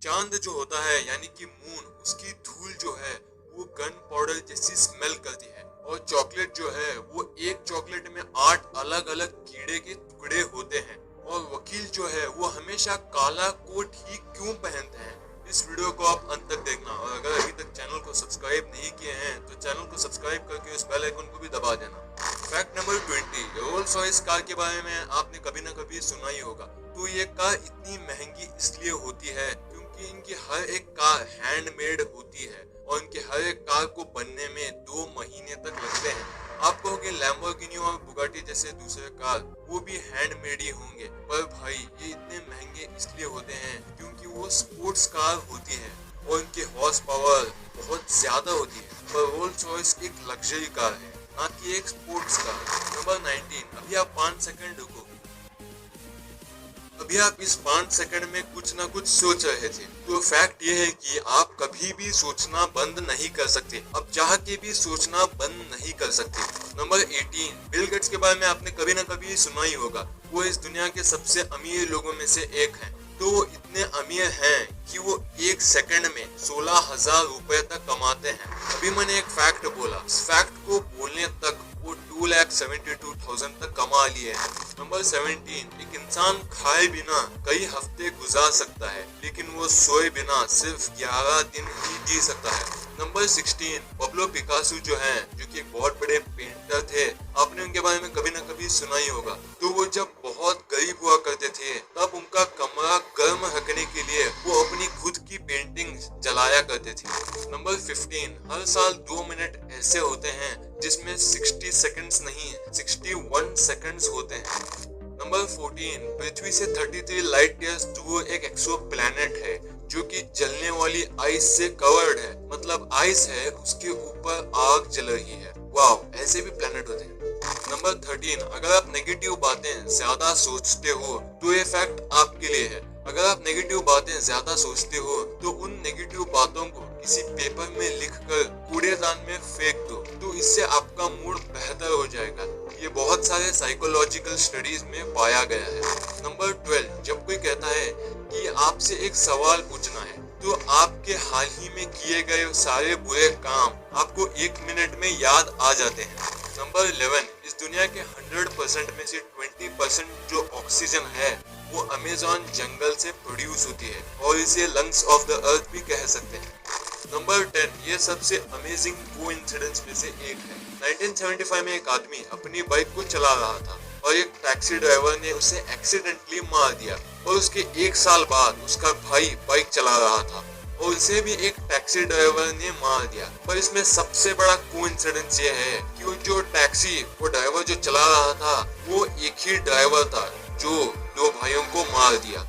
चांद जो होता है यानी कि मून, उसकी धूल जो है वो गन पाउडर जैसी स्मेल करती है। और चॉकलेट जो है वो एक चॉकलेट में 8 अलग अलग कीड़े के टुकड़े होते हैं। और वकील जो है वो हमेशा काला कोट ही क्यों पहनते हैं? इस वीडियो को आप अंत तक देखना। और अगर अभी तक चैनल को सब्सक्राइब नहीं किए हैं तो चैनल को सब्सक्राइब करके उस बेल आइकन को भी दबा देना। Fact number 20, Rolls Royce car के बारे में आपने कभी ना कभी सुना ही होगा। तो ये कार इतनी महंगी इसलिए होती है क्योंकि इनकी हर एक कार हैंडमेड होती है और इनके हर एक कार को बनने में 2 महीने तक लगते हैं। आप कहोगे लैम्बोर्गिनी और बुगाटी जैसे दूसरे कार वो भी हैंडमेड ही होंगे, पर भाई ये इतने महंगे इसलिए होते हैं क्योंकि वो स्पोर्ट्स कार होती है और इनकी हॉर्स पावर बहुत ज्यादा होती है। पर रोल्स रॉयस एक लग्जरी कार है, ना कि एक स्पोर्ट्स कार। नंबर 19, अभी आप 5 सेकंड रुको। अभी आप इस 5 सेकंड में कुछ ना कुछ सोच रहे थे। तो फैक्ट ये है कि आप कभी भी सोचना बंद नहीं कर सकते, अब चाह के भी सोचना बंद नहीं कर सकते। नंबर 18, बिल गेट्स के बारे में आपने कभी ना कभी सुना ही होगा। वो इस दुनिया के सबसे अमीर लोगों में से एक हैं। तो वो इतने अमीर हैं कि वो 1 सेकंड में 16,000 रुपए तक कमाते हैं। अभी मैंने एक फैक्ट बोला, इस फैक्ट को बोलने तक वो 2,72,000 तक कमा लिए हैं। नंबर 17, एक इंसान खाए बिना कई हफ्ते गुजार सकता है लेकिन वो सोए बिना सिर्फ 11 दिन ही जी सकता है। नंबर 16, पब्लो पिकासो जो हैं, जो कि एक बहुत बड़े पेंटर थे, आपने उनके बारे में कभी ना कभी सुना ही होगा। तो वो जब बहुत गरीब हुआ करते थे तब उनका कमरा गर्म रखने के लिए वो अपनी खुद की पेंटिंग जलाया करते थे। नंबर 15, हर साल 2 मिनट ऐसे होते हैं जिसमें 60 सेकंड्स नहीं 61 सेकंड्स होते हैं। नंबर 14, पृथ्वी से 33 लाइट ईयर्स दूर एक एक्सो प्लैनेट है जो कि जलने वाली आइस से कवर्ड है, मतलब आइस है उसके ऊपर आग जल रही है। वाओ, ऐसे भी प्लैनेट होते हैं। नंबर 13, अगर आप नेगेटिव बातें ज्यादा सोचते हो तो ये फैक्ट आपके लिए है। अगर आप नेगेटिव बातें ज्यादा सोचते हो तो उन नेगेटिव बातों को किसी पेपर में लिखकर कूड़ेदान में फेंक दो, तो इससे आपका मूड बेहतर हो जाएगा। ये बहुत सारे साइकोलॉजिकल स्टडीज में पाया गया है। नंबर 12, जब कोई कहता है कि आपसे एक सवाल पूछना है तो आपके हाल ही में किए गए सारे बुरे काम आपको 1 मिनट में याद आ जाते हैं। नंबर 11, इस दुनिया के 100% में से 20% जो ऑक्सीजन है वो अमेज़न जंगल से प्रोड्यूस होती है और इसे लंग्स ऑफ द अर्थ भी कह सकते हैं। नंबर 10, ये सबसे अमेजिंग कोइंसिडेंस में से एक है। 1975 में एक आदमी अपनी बाइक को चला रहा था और एक टैक्सी ड्राइवर ने उसे एक्सीडेंटली मार दिया और उसके 1 साल बाद उसका भाई बाइक चला रहा था और उसे भी एक टैक्सी ड्राइवर ने मार दिया। पर इसमें सबसे बड़ा कोइंसिडेंस ये है कि वो जो टैक्सी वो ड्राइवर जो चला रहा था वो एक ही ड्राइवर था जो 2 भाइयों को मार दिया।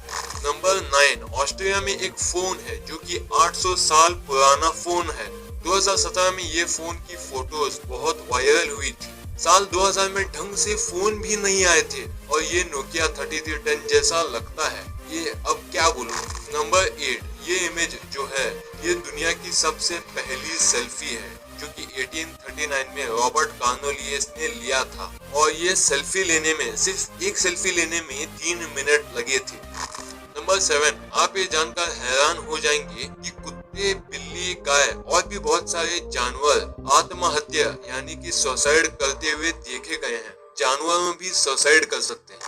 नंबर 9, ऑस्ट्रेलिया में एक फोन है जो कि 800 साल पुराना फोन है। 2017 में ये फोन की फोटोज बहुत वायरल हुई थी। साल 2000 में ढंग से फोन भी नहीं आए थे और ये नोकिया 3310 जैसा लगता है। ये अब क्या बोलूं। नंबर 8, ये इमेज जो है ये दुनिया की सबसे पहली सेल्फी है जो कि 1839 में रॉबर्ट कार्नोलियस ने लिया था और ये सेल्फी लेने में सिर्फ एक सेल्फी लेने में 3 मिनट लगे थे। नंबर 7, आप ये जानकर हैरान हो जाएंगे कि कुत्ते, बिल्ली, गाय और भी बहुत सारे जानवर आत्महत्या यानी कि सुसाइड करते हुए देखे गए हैं। जानवर भी सुसाइड कर सकते हैं।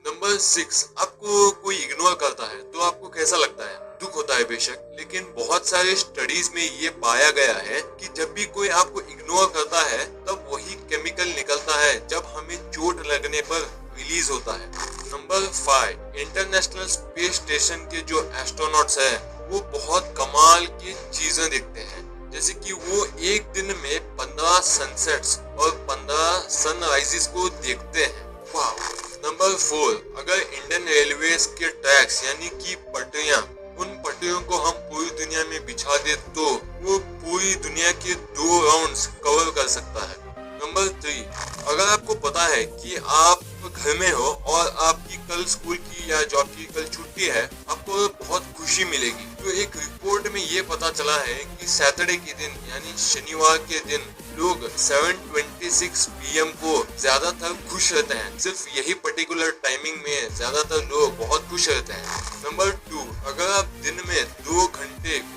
नंबर 6, आपको कोई इग्नोर करता है तो आपको कैसा लगता है? दुख होता है बेशक, लेकिन बहुत सारे स्टडीज में ये पाया गया है कि जब भी कोई आपको इग्नोर करता है तब वही केमिकल निकलता है जब हमें चोट लगने पर रिलीज होता है। नंबर 5, इंटरनेशनल स्पेस स्टेशन के जो एस्ट्रोनॉट्स हैं वो बहुत कमाल की चीजें देखते हैं, जैसे कि वो एक दिन में 15 सनसेट्स और 15 सनराइजेस को देखते हैं। वाह। नंबर 4, अगर इंडियन रेलवेज के ट्रैक्स यानी कि पटरियां, उन पटरियों को हम पूरी दुनिया में बिछा दे तो वो पूरी दुनिया के 2 राउंड्स कवर कर सकता है। नंबर 3, अगर आपको पता है कि आप घर में हो और आपकी कल स्कूल की या जॉब की कल छुट्टी है, आपको बहुत खुशी मिलेगी। तो एक रिपोर्ट में ये पता चला है कि सैटरडे के दिन यानी शनिवार के दिन लोग 7:26 PM को ज्यादातर खुश रहते हैं। सिर्फ यही पर्टिकुलर टाइमिंग में ज्यादातर लोग बहुत खुश रहते हैं। नंबर 2, अगर आप दिन में 2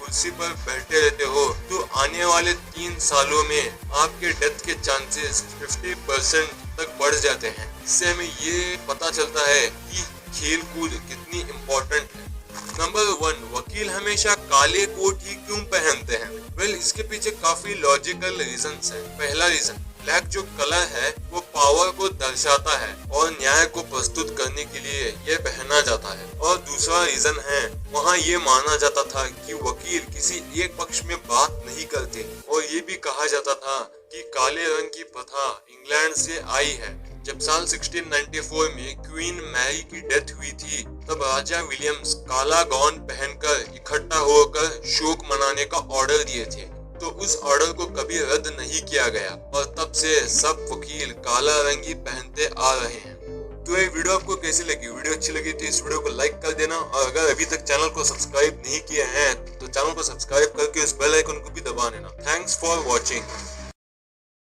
कुर्सी पर बैठे रहते हो तो आने वाले 3 सालों में आपके डेथ के चांसेस 50% तक बढ़ जाते हैं। इससे हमें ये पता चलता है कि खेल कूद कितनी इम्पोर्टेंट है। नंबर 1, वकील हमेशा काले कोट ही क्यों पहनते हैं? वेल, इसके पीछे काफी लॉजिकल रीजंस हैं। पहला रीजन, ब्लैक जो कलर है वो पावर को दर्शाता है और न्याय को प्रस्तुत करने के लिए ये पहना जाता है। और दूसरा रीजन है, वहाँ ये माना जाता था कि वकील किसी एक पक्ष में बात नहीं करते और ये भी कहा जाता था कि काले रंग की प्रथा इंग्लैंड से आई है। जब साल 1694 में क्वीन मैरी की डेथ हुई थी तब राजा विलियम्स काला गाउन पहनकर इकट्ठा होकर शोक मनाने का ऑर्डर दिए थे, तो उस ऑर्डर को कभी रद्द नहीं किया गया और तब से सब वकील काला रंग ही पहनते आ रहे हैं। तो ये वीडियो आपको कैसी लगी? वीडियो अच्छी लगी तो इस वीडियो को लाइक कर देना और अगर अभी तक चैनल को सब्सक्राइब नहीं किया है तो चैनल को सब्सक्राइब करके उस बेल आइकन को भी दबा देना। Thanks for watching.